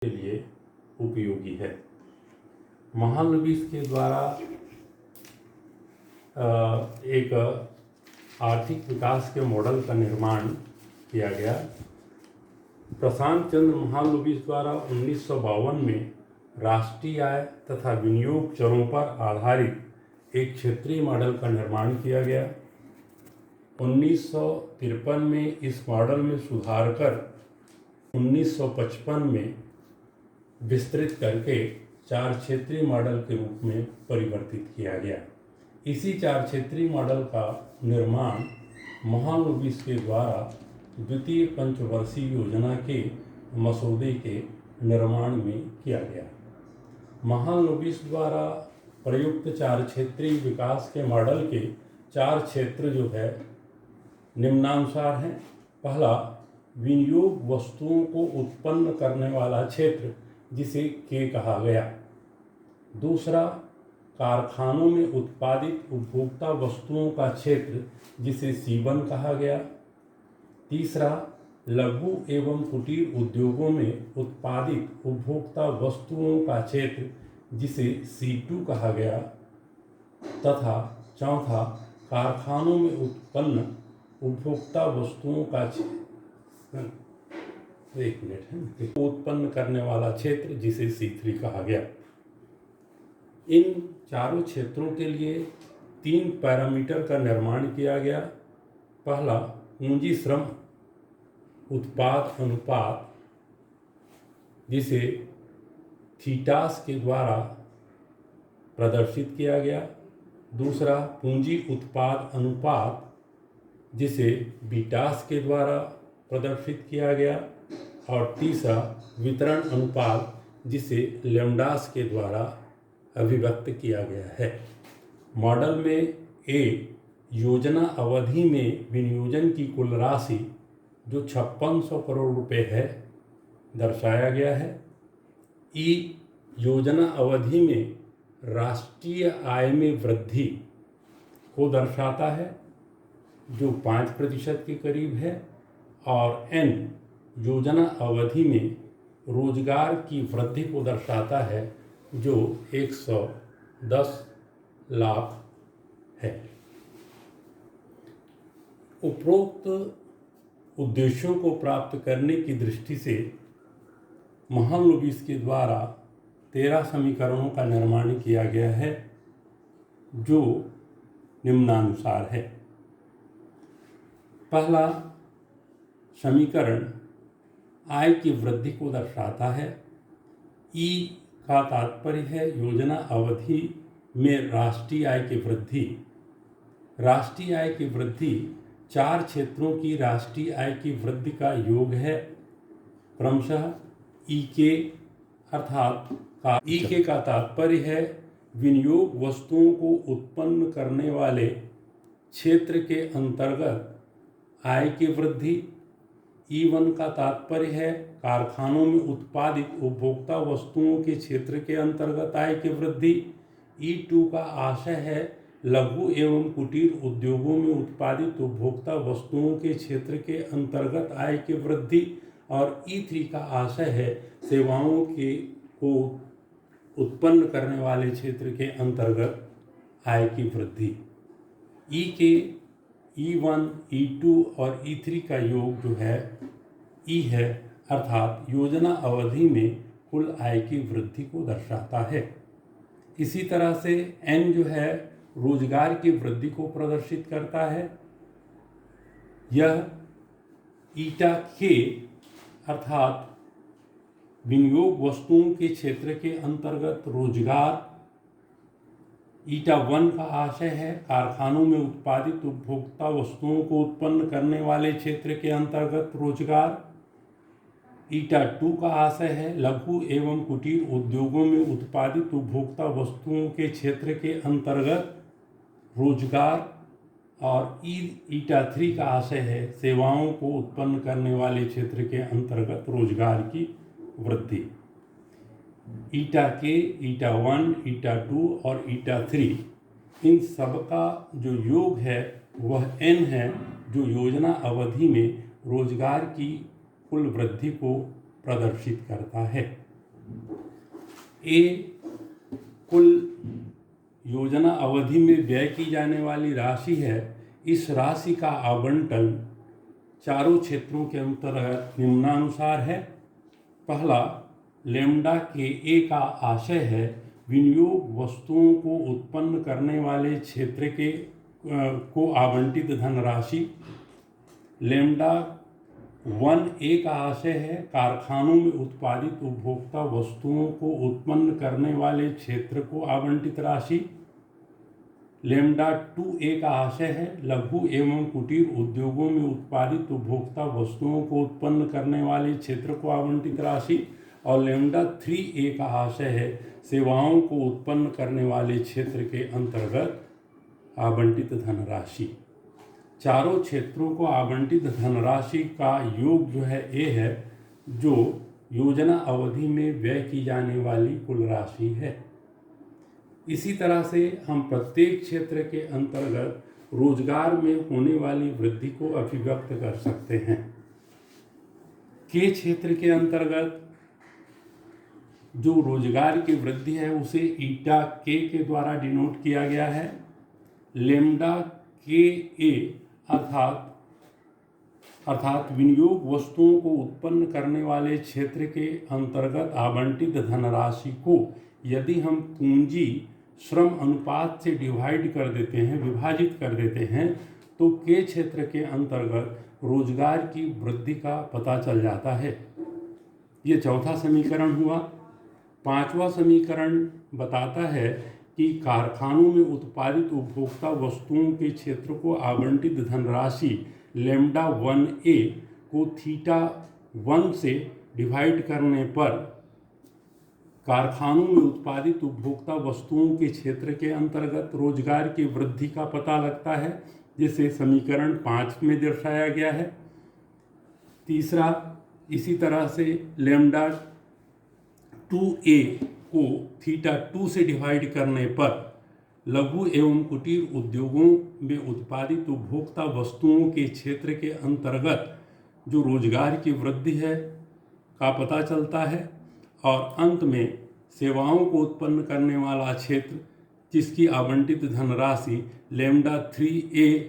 के लिए उपयोगी है। महालनोबिस के द्वारा एक आर्थिक विकास के मॉडल का निर्माण किया गया। प्रशांत चंद्र महालनोबिस द्वारा 1952 में राष्ट्रीय आय तथा विनियोग चरों पर आधारित एक क्षेत्रीय मॉडल का निर्माण किया गया। 1953 में इस मॉडल में सुधार कर 1955 में विस्तृत करके 4 क्षेत्रीय मॉडल के रूप में परिवर्तित किया गया। इसी 4 क्षेत्रीय मॉडल का निर्माण महालनोबिस के द्वारा द्वितीय पंचवर्षीय योजना के मसौदे के निर्माण में किया गया। महालनोबिस द्वारा प्रयुक्त 4 क्षेत्रीय विकास के मॉडल के 4 क्षेत्र जो है निम्नानुसार हैं। पहला, विनियोग वस्तुओं को उत्पन्न करने वाला क्षेत्र जिसे के कहा गया। दूसरा, कारखानों में उत्पादित उपभोक्ता वस्तुओं का क्षेत्र जिसे C1 कहा गया। तीसरा, लघु एवं कुटीर उद्योगों में उत्पादित उपभोक्ता वस्तुओं का क्षेत्र जिसे C2 कहा गया। तथा चौथा, कारखानों में उत्पन्न उपभोक्ता वस्तुओं का उत्पन्न करने वाला क्षेत्र जिसे C3 कहा गया। इन चारों क्षेत्रों के लिए 3 पैरामीटर का निर्माण किया गया। पहला, पूंजी श्रम उत्पाद अनुपात जिसे थीटास के द्वारा प्रदर्शित किया गया। दूसरा, पूंजी उत्पाद अनुपात जिसे बीटास के द्वारा प्रदर्शित किया गया। और तीसरा, वितरण अनुपात जिसे लैम्डास के द्वारा अभिव्यक्त किया गया है। मॉडल में ए, योजना अवधि में विनियोजन की कुल राशि जो 5600 करोड़ रुपए है दर्शाया गया है। ई, योजना अवधि में राष्ट्रीय आय में वृद्धि को दर्शाता है जो 5% के करीब है। और एन, योजना अवधि में रोजगार की वृद्धि को दर्शाता है जो 110 लाख है। उपरोक्त उद्देश्यों को प्राप्त करने की दृष्टि से महालनोबिस के द्वारा 13 समीकरणों का निर्माण किया गया है जो निम्नानुसार है। पहला समीकरण आय की वृद्धि को दर्शाता है। ई का तात्पर्य है योजना अवधि में राष्ट्रीय आय की वृद्धि। राष्ट्रीय आय की वृद्धि 4 क्षेत्रों की राष्ट्रीय आय की वृद्धि का योग है। क्रमशः ई के ई के का तात्पर्य है विनियोग वस्तुओं को उत्पन्न करने वाले क्षेत्र के अंतर्गत आय की वृद्धि। E1 का तात्पर्य है कारखानों में उत्पादित उपभोक्ता वस्तुओं के क्षेत्र के अंतर्गत आय की वृद्धि। E2 का आशय है लघु एवं कुटीर उद्योगों में उत्पादित उपभोक्ता वस्तुओं के क्षेत्र के अंतर्गत आय की वृद्धि। और E3 का आशय है सेवाओं को उत्पन्न करने वाले क्षेत्र के अंतर्गत आय की वृद्धि। ई के E1, E2 और E3 का योग जो है E है, अर्थात योजना अवधि में कुल आय की वृद्धि को दर्शाता है। इसी तरह से N जो है रोजगार की वृद्धि को प्रदर्शित करता है। यह ईटा के अर्थात विनियोग वस्तुओं के क्षेत्र के अंतर्गत रोजगार। E1 का आशय है कारखानों में उत्पादित उपभोक्ता वस्तुओं को उत्पन्न करने वाले क्षेत्र के अंतर्गत रोजगार। E2 का आशय है लघु एवं कुटीर उद्योगों में उत्पादित उपभोक्ता वस्तुओं के क्षेत्र के अंतर्गत रोजगार। और E3 का आशय है सेवाओं को उत्पन्न करने वाले क्षेत्र के अंतर्गत रोजगार की वृद्धि। ईटा के, E1, E2 और E3 इन सब का जो योग है वह N है जो योजना अवधि में रोजगार की कुल वृद्धि को प्रदर्शित करता है। ए कुल योजना अवधि में व्यय की जाने वाली राशि है। इस राशि का आवंटन चारों क्षेत्रों के अंतर्गत निम्नानुसार है। पहला, लैम्ब्डा के ए का आशय है विनियोग वस्तुओं को उत्पन्न करने वाले क्षेत्र के को आवंटित धनराशि। लैम्ब्डा 1A का आशय है कारखानों में उत्पादित उपभोक्ता वस्तुओं को उत्पन्न करने वाले क्षेत्र को आवंटित राशि। लैम्ब्डा 2A का आशय है लघु एवं कुटीर उद्योगों में उत्पादित उपभोक्ता वस्तुओं को उत्पन्न करने वाले क्षेत्र को आवंटित राशि। और लैम्ब्डा 3A का आशय है सेवाओं को उत्पन्न करने वाले क्षेत्र के अंतर्गत आवंटित धनराशि। चारों क्षेत्रों को आवंटित धनराशि का योग जो है ए है, जो योजना अवधि में व्यय की जाने वाली कुल राशि है। इसी तरह से हम प्रत्येक क्षेत्र के अंतर्गत रोजगार में होने वाली वृद्धि को अभिव्यक्त कर सकते हैं। के क्षेत्र के अंतर्गत जो रोजगार की वृद्धि है उसे ईटा के द्वारा डिनोट किया गया है। लैम्ब्डा के ए अर्थात विनियोग वस्तुओं को उत्पन्न करने वाले क्षेत्र के अंतर्गत आवंटित धनराशि को यदि हम पूंजी श्रम अनुपात से विभाजित कर देते हैं तो के क्षेत्र के अंतर्गत रोजगार की वृद्धि का पता चल जाता है। ये चौथा समीकरण हुआ। पांचवा समीकरण बताता है कि कारखानों में उत्पादित उपभोक्ता वस्तुओं के क्षेत्र को आवंटित धनराशि लैम्ब्डा 1A को थीटा 1 से डिवाइड करने पर कारखानों में उत्पादित उपभोक्ता वस्तुओं के क्षेत्र के अंतर्गत रोजगार की वृद्धि का पता लगता है, जिसे समीकरण 5 में दर्शाया गया है। तीसरा, इसी तरह से लैम्ब्डा 2A को थीटा 2 से डिवाइड करने पर लघु एवं कुटीर उद्योगों में उत्पादित उपभोक्ता वस्तुओं के क्षेत्र के अंतर्गत जो रोजगार की वृद्धि है का पता चलता है। और अंत में सेवाओं को उत्पन्न करने वाला क्षेत्र जिसकी आवंटित धनराशि लैम्ब्डा 3A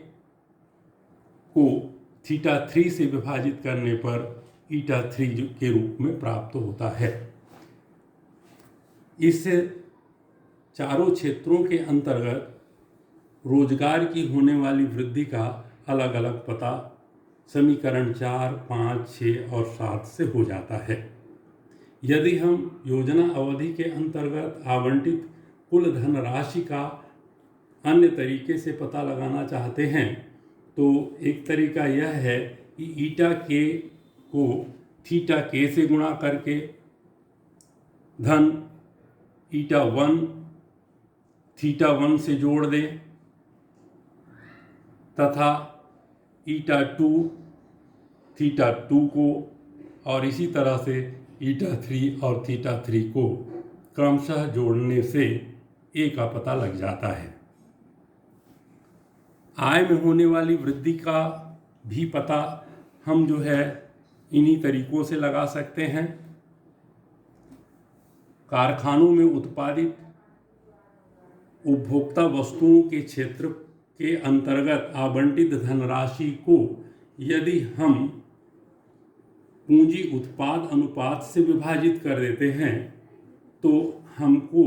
को थीटा 3 से विभाजित करने पर ईटा 3 के रूप में प्राप्त होता है। इस चारों क्षेत्रों के अंतर्गत रोजगार की होने वाली वृद्धि का अलग अलग पता समीकरण 4, 5, 6 और 7 से हो जाता है। यदि हम योजना अवधि के अंतर्गत आवंटित कुल धनराशि का अन्य तरीके से पता लगाना चाहते हैं तो एक तरीका यह है कि ईटा के को थीटा के से गुणा करके धन ईटा 1 थीटा 1 से जोड़ दें तथा ईटा 2 थीटा 2 को और इसी तरह से ईटा 3 और थीटा 3 को क्रमशः जोड़ने से ए का पता लग जाता है। आय में होने वाली वृद्धि का भी पता हम जो है इन्हीं तरीकों से लगा सकते हैं। कारखानों में उत्पादित उपभोक्ता वस्तुओं के क्षेत्र के अंतर्गत आवंटित धनराशि को यदि हम पूंजी उत्पाद अनुपात से विभाजित कर देते हैं तो हमको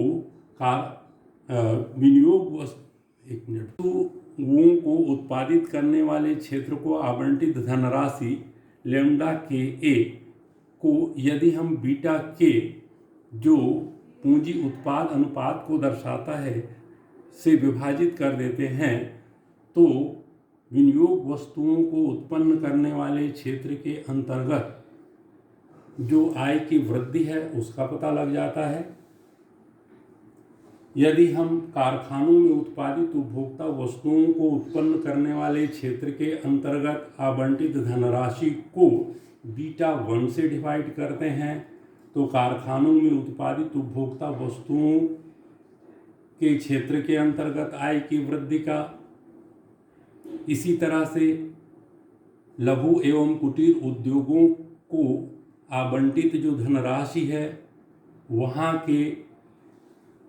विनियोग वस्तुओं को उत्पादित करने वाले क्षेत्र को आवंटित धनराशि लैम्ब्डा के ए को यदि हम बीटा के जो पूंजी उत्पाद अनुपात को दर्शाता है से विभाजित कर देते हैं तो विनियोग वस्तुओं को उत्पन्न करने वाले क्षेत्र के अंतर्गत जो आय की वृद्धि है उसका पता लग जाता है। यदि हम कारखानों में उत्पादित उपभोक्ता वस्तुओं को उत्पन्न करने वाले क्षेत्र के अंतर्गत आवंटित धनराशि को बीटा 1 से डिवाइड करते हैं तो कारखानों में उत्पादित उपभोक्ता वस्तुओं के क्षेत्र के अंतर्गत आय की वृद्धि का, इसी तरह से लघु एवं कुटीर उद्योगों को आवंटित जो धनराशि है वहाँ के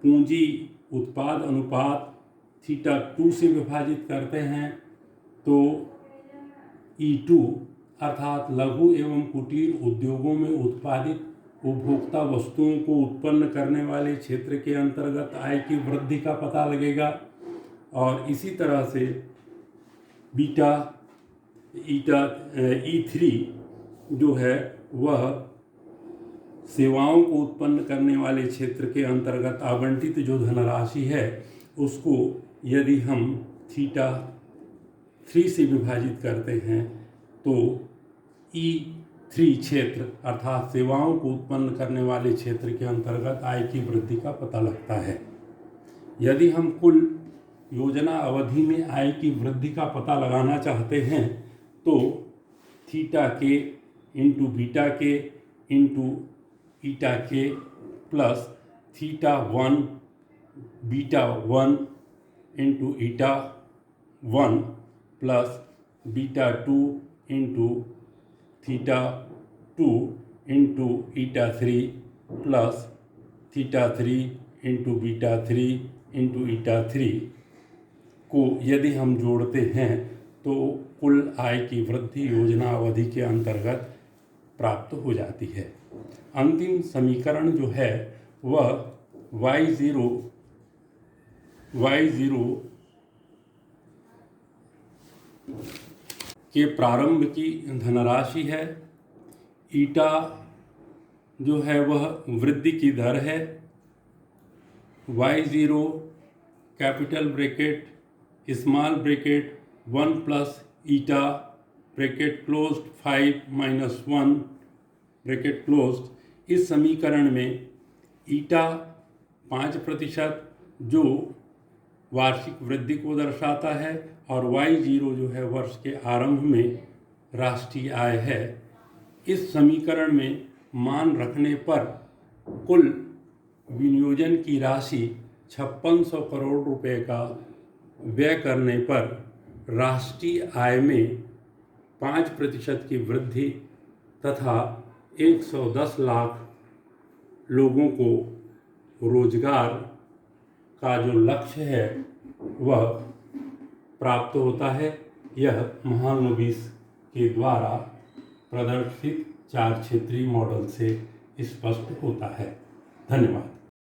पूंजी उत्पाद अनुपात थीटा 2 से विभाजित करते हैं तो E2 अर्थात लघु एवं कुटीर उद्योगों में उत्पादित उपभोक्ता वस्तुओं को उत्पन्न करने वाले क्षेत्र के अंतर्गत आय की वृद्धि का पता लगेगा। और इसी तरह से बीटा E3 जो है वह सेवाओं को उत्पन्न करने वाले क्षेत्र के अंतर्गत आवंटित जो धनराशि है उसको यदि हम थीटा 3 से विभाजित करते हैं तो E3 क्षेत्र अर्थात सेवाओं को उत्पन्न करने वाले क्षेत्र के अंतर्गत आय की वृद्धि का पता लगता है। यदि हम कुल योजना अवधि में आय की वृद्धि का पता लगाना चाहते हैं तो थीटा के इंटू बीटा के इंटू ईटा के plus theta 1 beta 1 into eta 1 plus beta 2 into theta 2 into eta 3 plus theta 3 into beta 3 into eta 3 को यदि हम जोड़ते हैं तो कुल आय की वृद्धि योजना अवधि के अंतर्गत प्राप्त हो जाती है। अंतिम समीकरण जो है वह y0 के प्रारंभ की धनराशि है, ईटा जो है वह वृद्धि की दर है, y0 capital bracket small bracket 1 plus eta bracket closed 5 minus 1 bracket closed. इस समीकरण में ईटा 5% जो वार्षिक वृद्धि को दर्शाता है और y0 जो है वर्ष के आरंभ में राष्ट्रीय आय है। इस समीकरण में मान रखने पर कुल विनियोजन की राशि 5600 करोड़ रुपए का व्यय करने पर राष्ट्रीय आय में 5% की वृद्धि तथा 110 लाख लोगों को रोजगार का जो लक्ष्य है वह प्राप्त होता है। यह महालनोबिस के द्वारा प्रदर्शित 4 क्षेत्रीय मॉडल से स्पष्ट होता है। धन्यवाद।